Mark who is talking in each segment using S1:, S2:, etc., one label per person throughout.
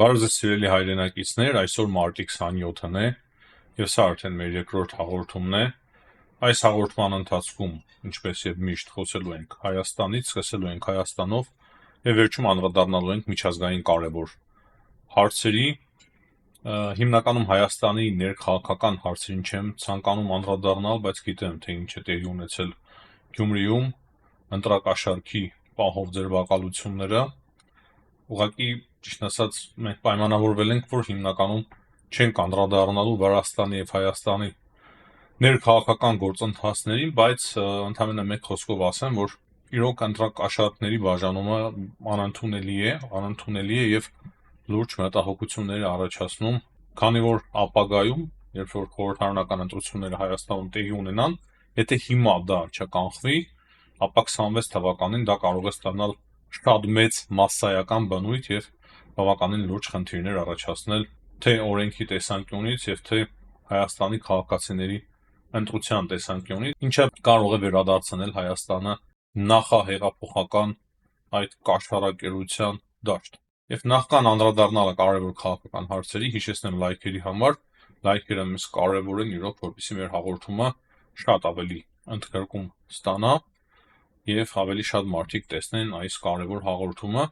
S1: Բարև ձեզ սիրելի հայրենակիցներ, այսօր մարտի 27-ն է եւ սա արդեն մեր երկրորդ հաղորդումն է։ Այս հաղորդման ընթացքում, ինչպես եւ միշտ, խոսելու ենք Հայաստանից, սկսելու ենք Հայաստանով եւ վերջում անդրադառնալու ենք միջազգային կարևոր հարցերի, հիմնականում Հայաստանի ներքաղաքական հարցերին չեմ ցանկանում անդրադառնալ, բայց գիտեմ, թե ինչ է տեղի ունեցել Գյումրիում, ընտրակաշառքի պահով ձերբակալությունները, ուղղակի ճիշտ ասած մենք պայմանավորվել ենք, որ հիմնականում չենք անդրադառնալու Վրաստանի եւ Հայաստանի ներքաղաքական գործընթացներին, բայց ընդհանրապես մեկ խոսքով ասեմ, որ իրոք ընտրակաշառքների բաժանումը անընդունելի է եւ լուրջ մտահոգություններ է առաջացնում, քանի որ ապագայում, երբ որ խորհրդարանական ընտրությունները Հայաստանում տեղի ունենան, եթե հիմա դա չկանխվի, ապա 26 թվականին դա կարող է ստանալ շատ մեծ մասսայական բնույթ եւ բավականին լուրջ խնդիրներ առաջացնել թե օրենքի տեսանկյունից եւ թե Հայաստանի քաղաքացիների ընտրության տեսանկյունից, ինչը կարող է վերադարձնել Հայաստանը նախահեղափոխական այդ կաշառակերության դաշտ։ Եվ նախքան անդրադառնալը կարևոր քաղաքական հարցերի, հիշեցնեմ լայքերի համար, լայքերը մեզ կարևոր են իրոք, որպեսզի մեր հաղորդումը շատ ավելի ընդգրկում ստանա եւ ավելի շատ մարդիկ տեսնեն այս կարևոր հաղորդումը,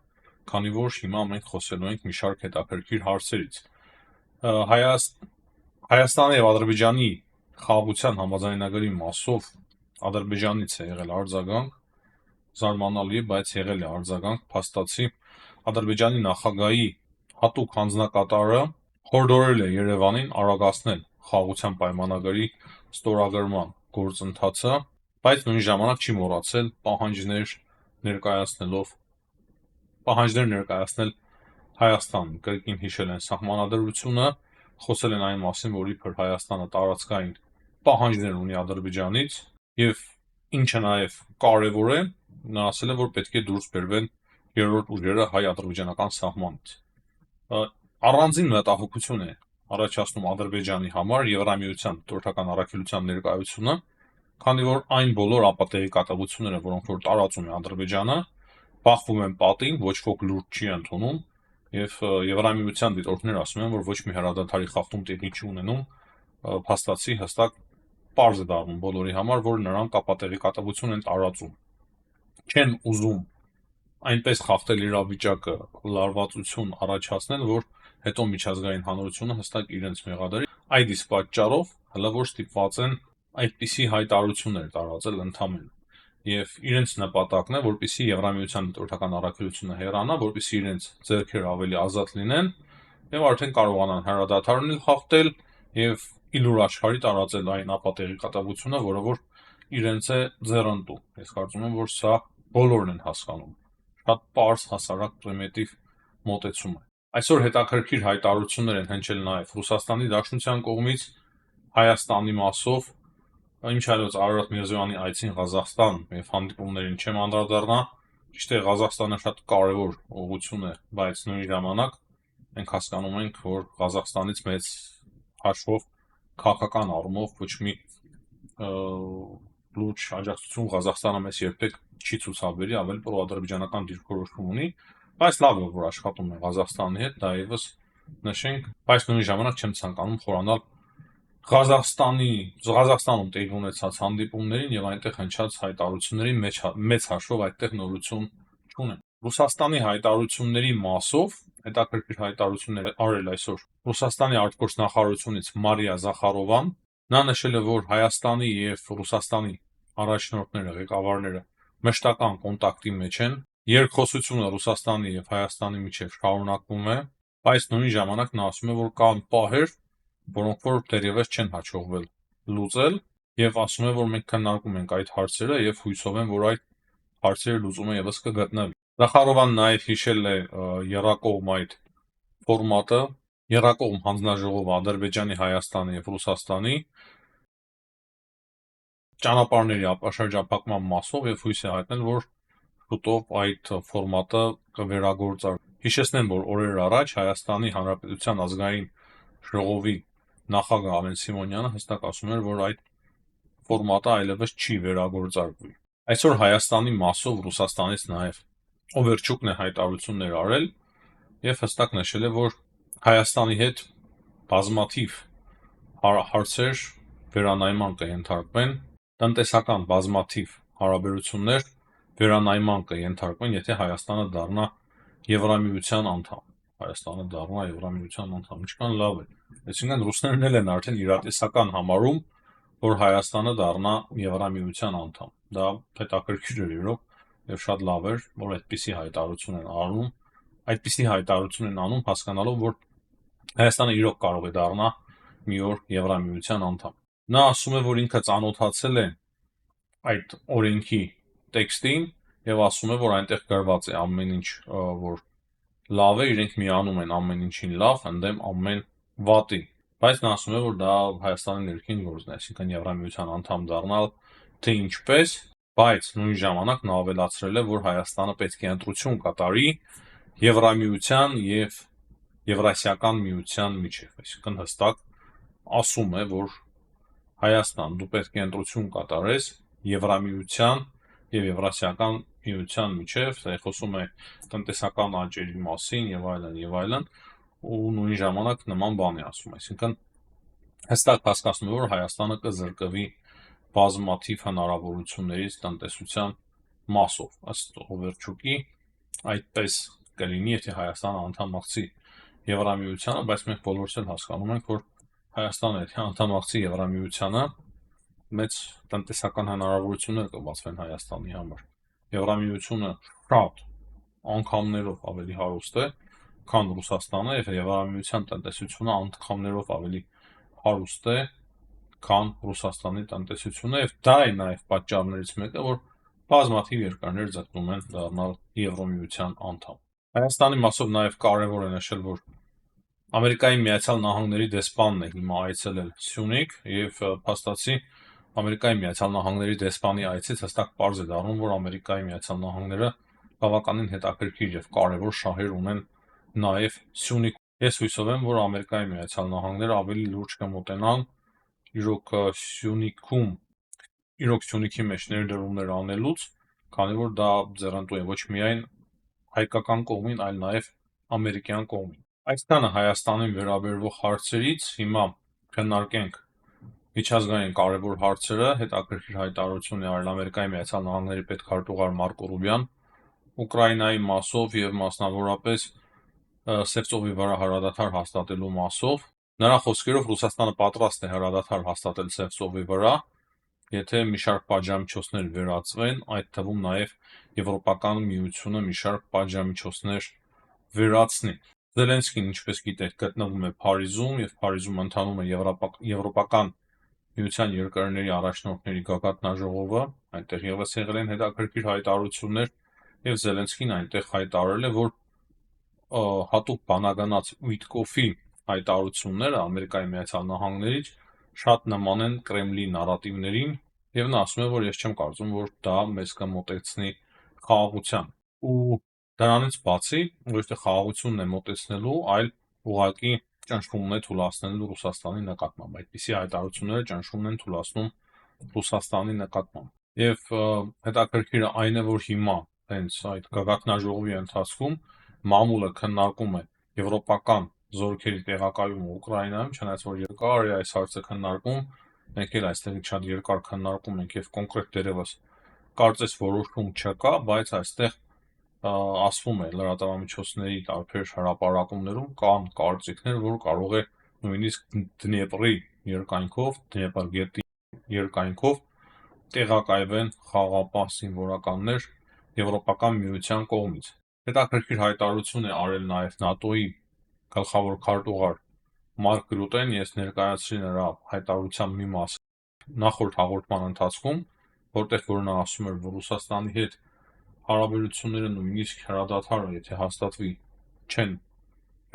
S1: քանի որ հիմա մենք խոսելու ենք մի շարք հետաքրքիր հարցերից։ Հայաստանի եւ Ադրբեջանի խաղաղության համաձայնագրի մասով Ադրբեջանից է եղել արձագանք, զարմանալի է, բայց եղել է արձագանք, փաստացի Ադրբեջանի նախագահի հատուկ հանձնակատարը հորդորել է Երևանին արագացնել խաղաղության պայմանագրի ստորագրման գործընթացը, բայց նույն ժամանակ չի մոռացել պահանջներ ներկայացնել Հայաստան, կրկին հիշել են սահմանադրությունը, խոսել են այն մասին, որ իբր Հայաստանը տարածքային պահանջներ ունի Ադրբեջանից եւ ինչը նաեւ կարեւոր է, նա ասել է, որ պետք է դուրս բերվեն երրորդ ուժերը հայ-ադրբեջանական սահմանից։ Առանձին մտահոգություն է առաջացնում Ադրբեջանի համար Եվրամիության դրդական առաքելության ներկայությունը, քանի որ այն բոլոր ապատեգիկատվությունները, որոնք որ տարածում է Ադրբեջանը, բախվում են պատին, ոչ ոք լուրջ չի ընդունում եւ Եվրամիության դիտորդները ասում են, որ ոչ մի հրադադարի խախտում տեղի չի ունենում, փաստացի հստակ պարզ է դառնում բոլորի համար, որ նրանք ապատեգիկատվություն են տարածում։ Չեն ուզում այնպես խախտել իրավիճակը, լարվածություն առաջացնել, որ հետո միջազգային հանրությունը հստակ իրենց մեղադրի։ Այդ իսկ պատճառով հələ որ ստիպված են այդպիսի հայտարարություններ տարածել ընդհանրապես եւ իրենց նպատակն է, որպեսզի Եվրամիության դրդական առաքելությունը հեռանա, որպեսզի իրենց ձեռքերը ավելի ազատ լինեն եւ արդեն կարողանան հրադադարներ խախտել եւ իլուր աշխարհի տարածել այն ապատեգիկատվությունը, որը որ իրենց է ձեռնտու։ Ես կարծում եմ, որ սա բոլորն են հասկանում։ Շատ պարզ, հասարակ, պրիմիտիվ մոտեցում է։ Այսօր հետաքրքիր հայտարարություններ են հնչել նաեւ Ռուսաստանի Դաշնության կողմից Հայաստանի մասով, ինչ այլոց Արարատ Միրզոյանի այցին Ղազախստան եւ հանդիպումներին չեմ անդրադառնա, ճիշտ է Ղազախստանը շատ կարեւոր ուղղություն է, բայց նույն ժամանակ մենք հասկանում ենք, որ Ղազախստանից մեծ հաշվով քաղաքական առումով ոչ մի լուրջ աջակցություն Ղազախստանը մեզ երբեք չի ցուցաբերի, ավելի պրոադրբեջանական դիրքորոշում ունի, բայց լավ է, որ աշխատում է Ղազախստանի հետ, դա եւս նշենք, բայց նույն ժամանակ չեմ ցանկանում խորանալ Ղազախստանում տեղի ունեցած հանդիպումներին եւ այնտեղ հնչած հայտարարությունների մեծ հաշվով այդտեղ նորություն չունեն։ Ռուսաստանի հայտարարությունների մասով հետաքրքիր հայտարարություններ արել այսօր Ռուսաստանի արտգործնախարարությունից Մարիա Զախարովան, նա նշել է, որ Հայաստանի եւ Ռուսաստանի առաջնորդները, ղեկավարները մշտական կոնտակտի մեջ են, երկխոսությունը Ռուսաստանի եւ Հայաստանի միջեւ շարունակվում է, բայց նույն ժամանակ նա ասում է, որ կան պահեր, որոնք որ դեռևս չեն հաջողվել լուծել եւ ասում է, որ մենք քննարկում ենք այդ հարցերը եւ հույսով եմ, որ այդ հարցերի լուծումը եւս կգտնվի։ Զախարովան նաեւ հիշել է երակողմ այդ ֆորմատը, երակողմ հանձնաժողովը Ադրբեջանի, Հայաստանի եւ Ռուսաստանի ճանապարհների ապաշրջափակման մասով եւ հույս է հայտնել, որ շուտով այդ ֆորմատը կվերագործարվի։ Հիշեցնեմ, որ օրեր առաջ Հայաստանի Հանրապետության ազգային ժողովի նախագահ Արեն Սիմոնյանը հստակ ասում էր, որ այդ ֆորմատը այլևս չի վերագործարկվի։ Այսօր Հայաստանի մասով Ռուսաստանից նաև Օվերչուկն է հայտարարություններ արել, եւ հստակ նշել է, որ Հայաստանի հետ բազմաթիվ հարցեր վերանայման կենթարկվեն, տնտեսական բազմաթիվ հարաբերություններ վերանայման կենթարկվեն, եթե Հայաստանը դառնա Եվրամիության անդամ։ Ինչքան լավ է։ Այսինքն ռուսներն էլ են արդեն իրատեսական համարում, որ Հայաստանը դառնա Եվրամիության անդամ։ Դա հետաքրքիր է իրոք եւ շատ լավ էր, որ այդպիսի հայտարարություն են անում, հասկանալով, որ Հայաստանը իրոք կարող է դառնա մի օր Եվրամիության անդամ։ Նա ասում է, որ ինքը ծանոթացել է այդ օրենքի տեքստին եւ ասում է, որ այնտեղ գրված է ամեն ինչ, որ լավ է, իրենք միանում են ամեն ինչին լավ, ընդդեմ ամեն վատի։ Բայց նա ասում է, որ դա Հայաստանի ներքին գործն է, այսինքն Եվրամիության անդամ դառնալ թե ինչպես, բայց նույն ժամանակ նա ավելացրել է, որ Հայաստանը պետք է ընտրություն կատարի Եվրամիության եւ Եվրասիական միության միջև, այսինքն հստակ ասում է, որ Հայաստան, դու պետք է ընտրություն կատարես Եվրամիության եւ Եվրասիական միության միջև, դա խոսում է տնտեսական աճերի մասին եւ այլն, ու նույն ժամանակ նման բան է ասում, այսինքն հստակ հասկացնում է, որ Հայաստանը կզրկվի բազմաթիվ հնարավորություններից տնտեսության մասով, ըստ Օվերչուկի, այդպես կլինի, եթե Հայաստանը անդամակցի Եվրամիությանը, բայց մենք բոլորս էլ հասկանում ենք, որ Հայաստանը եթե անդամակցի Եվրամիությանը, մեծ տնտեսական հնարավորություններ կբացվեն Հայաստանի համար։ Եվրամիությունը շատ անգամներով ավելի հարուստ է, քան Ռուսաստանը, եւ Եվրամիության տնտեսությունը անգամներով ավելի հարուստ է, քան Ռուսաստանի տնտեսությունը, եւ դա է նաեւ պատճառներից մեկը, որ բազմաթիվ երկրներ ձգտում են դառնալ Եվրամիության անդամ։ Հայաստանի մասով նաեւ կարեւոր է նշել, որ Ամերիկայի Միացյալ Նահանգների դեսպանն է հիմա այցելել Սյունիք եւ փաստացի Ամերիկայի Միացյալ Նահանգների դեսպանի այցից հստակ պարզ է դառնում, որ Ամերիկայի Միացյալ Նահանգները բավականին հետաքրքիր եւ կարեւոր շահեր ունեն նաեւ Սյունիք։ Ես հույսով եմ, որ Ամերիկայի Միացյալ Նահանգները ավելի լուրջ կմոտենան իրոք Սյունիքի մեջ ներդրումներ անելուց, քանի որ դա ձեռնտու է ոչ միայն հայկական կողմին, այլ նաեւ ամերիկյան կողմին։ Այսքանը Հայաստանին վերաբերող հարցերից, հիմա քննարկենք միջազգային կարևոր հարցերը, հետաքրքիր հայտարարություն է արել Ամերիկայի Միացյալ Նահանգների պետքարտուղար Մարկո Ռուբիան Ուկրաինայի մասով եւ մասնավորապես Սևծովի վրա հրադադար հաստատելու մասով։ Նրա խոսքերով Ռուսաստանը պատրաստ է հրադադար հաստատել Սևծովի վրա, եթե մի շարք պատժամիջոցներ վերացվեն, այդ թվում նաեւ Եվրոպական միությունը մի շարք պատժամիջոցներ վերացնի։ Զելենսկին, ինչպես գիտեք, գտնվում է Փարիզում եւ Փարիզում ընթանում է Եվրոպական միության երկրների առաջնորդների գագաթնաժողովը, այնտեղ եւս եղել են հետաքրքիր հայտարարություններ եւ Զելենսկին այնտեղ հայտարարել է, որ հատուկ բանականաց Ուիտկոֆի հայտարարությունները Ամերիկայի Միացյալ Նահանգներից շատ նման են Կրեմլի նարատիվներին եւ նա ասում է, որ ես չեմ կարծում, որ դա մեզ կմոտեցնի խաղաղության։ Ու դրանից բացի ոչ թե խաղաղությունն է մոտեցնելու, այլ ուղղակի ճնշումն է թույլատնելու Ռուսաստանի նկատմամբ։ Այդպիսի հայտարարությունները ճնշումն են թույլատնում Ռուսաստանի նկատմամբ։ Եվ հետաքրքիրը այն է, որ հիմա հենց այդ գագաթնաժողովի ընթացքում մամուլը քննարկում է եվրոպական զորքերի տեղակայումը Ուկրաինայում, չնայած որ երկար է այս հարցը քննարկում, մենք էլ այստեղից շատ երկար քննարկում ենք եւ կոնկրետ դերևս կարծես որոշում չկա, բայց այստեղ ասվում է լրատվամիջոցների տարբեր հրապարակումներում կան կարծիքներ, որ կարող է նույնիսկ Դնեպրի երկայնքով, Դնեպր գետի երկայնքով տեղակայվեն խաղաղապահ զինվորականներ Եվրոպական միության կողմից։ Հետաքրքիր հայտարարություն է արել նաև ՆԱՏՕ-ի գլխավոր քարտուղար Մարկ Ռյուտեն, ես ներկայացրի նրա հայտարարության մի մասը նախորդ հաղորդման ընթացքում, որտեղ որ նա ասում էր, որ Ռուսաստանի հետ հարաբերությունները նույնիսկ հրադադարը, եթե հաստատվի, չեն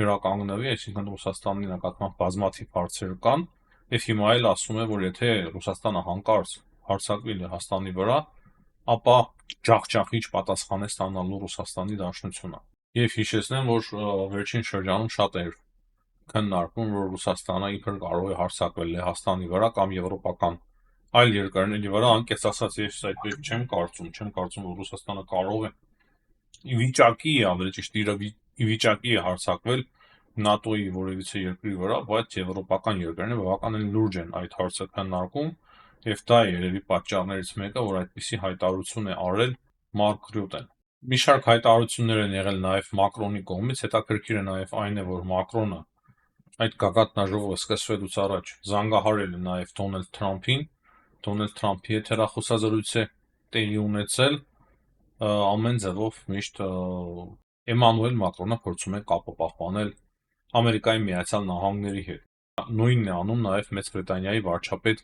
S1: վերականգնվի, այսինքն Ռուսաստանի նկատմամբ բազմաթիվ հարցեր կան, եւ հիմա էլ ասում է, որ եթե Ռուսաստանը հանկարծ հարձակվի Լեհաստանի վրա, ապա ջախջախիչ պատասխան է ստանալու Ռուսաստանի Դաշնությունը։ Եվ հիշեցնեմ, որ վերջին շրջանում շատ էր քննարկվում, որ Ռուսաստանը իբր կարող է հարձակվել Լեհաստանի վրա կամ եվրոպական այլ երկրների վրա, անկեղծ ասած ես այդպես չեմ կարծում, որ Ռուսաստանը կարող է ի վիճակի է, ավելի ճիշտ ի վիճակի է հարձակվել ՆԱՏՕ-ի որևիցե երկրի վրա, բայց եվրոպական երկրները բավականին լուրջ են այդ հարցը քննարկում, եւ դա է երևի պատճառներից մեկը, որ այդպիսի հայտարարություն է արել Մարկ Ռյուտեն։ Մի շարք հայտարարություններ են եղել նաեւ Մակրոնի կողմից, հետաքրքիր է նաեւ այն է, որ Մակրոնը այդ գագաթնաժողովը սկսվելուց առաջ զանգահարել է նաեւ Դոնալդ Թրամփին, Դոնալդ Թրամփի հետ հեռախոսազրույց է տեղի ունեցել, ամեն ձևով միշտ Էմանուել Մակրոնը փորձում է կապը պահպանել Ամերիկայի Միացյալ Նահանգների հետ։ Նույնն է անում նաեւ Մեծ Բրիտանիայի վարչապետ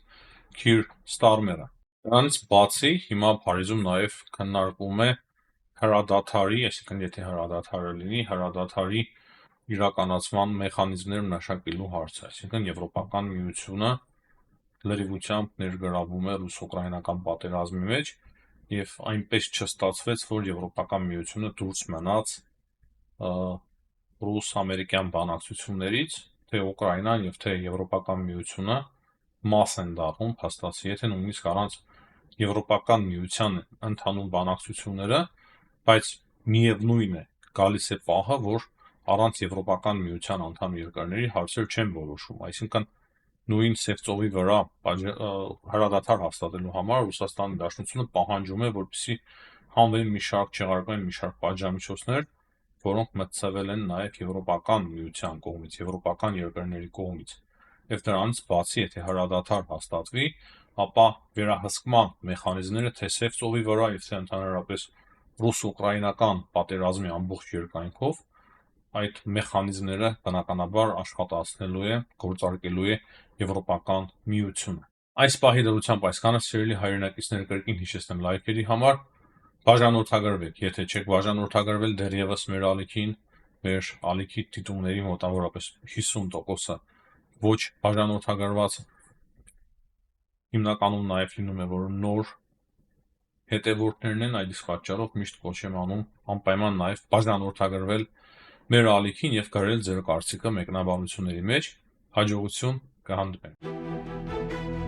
S1: Քիր Ստարմերը։ Դրանից բացի հիմա Փարիզում նաեւ քննարկվում է հրադադարի, այսինքն եթե հրադադարը լինի, հրադադարի իրականացման մեխանիզմներ մշակելու հարցը, այսինքն Եվրոպական միությունը լրիվությամբ ներգրավում է ռուս-ուկրաինական պատերազմի մեջ եւ այնպես չստացվեց, որ Եվրոպական միությունը դուրս մնաց ռուս-ամերիկյան բանակցություններից, թե Ուկրաինան եւ թե Եվրոպական միությունը մաս են դառնում փաստացի, եթե նույնիսկ առանց Եվրոպական միության ընդհանուր բանակցությունները, բայց միևնույն է, գալիս է պահը, որ առանց Եվրոպական միության անդամ երկրների հարցեր չեն որոշում, այսինքն նույն Սև ծովի վրա հրադադար հաստատելու համար Ռուսաստանի Դաշնությունը պահանջում է, որպեսզի հանվեն մի շարք չեղարկվեն մի շարք պատժամիջոցներ, որոնք մտցվել են նաև Եվրոպական միության կողմից, եվրոպական երկրների կողմից։ Եվ դրանից բացի, եթե հրադադար հաստատվի, ապա վերահսկման մեխանիզմները թե Սև ծովի վրա եւ թե ընդհանրապես ռուս-ուկրաինական պատերազմի ամբողջ երկայնքով այդ մեխանիզմները բնականաբար աշխատացնելու է, գործարկելու է Եվրոպական միությունը։ Այս պահի դրությամբ այսքանը, սիրելի հայրենակիցներ, կրկին հիշեցնեմ լայքերի համար, բաժանորդագրվեք, եթե չեք բաժանորդագրվել դեռևս մեր ալիքին, մեր ալիքի դիտումների մոտավորապես 50%-ը ոչ բաժանորդագրված, հիմնականում նաև լինում է, որ նոր հետևորդներն են, այդ իսկ պատճառով միշտ կոչ եմ անում անպայման նաև բաժանորդագրվել մեր ալիքին եւ գրել ձեր կարծիքը մեկնաբանությունների մեջ։ Հաջողություն, կհանդիպենք։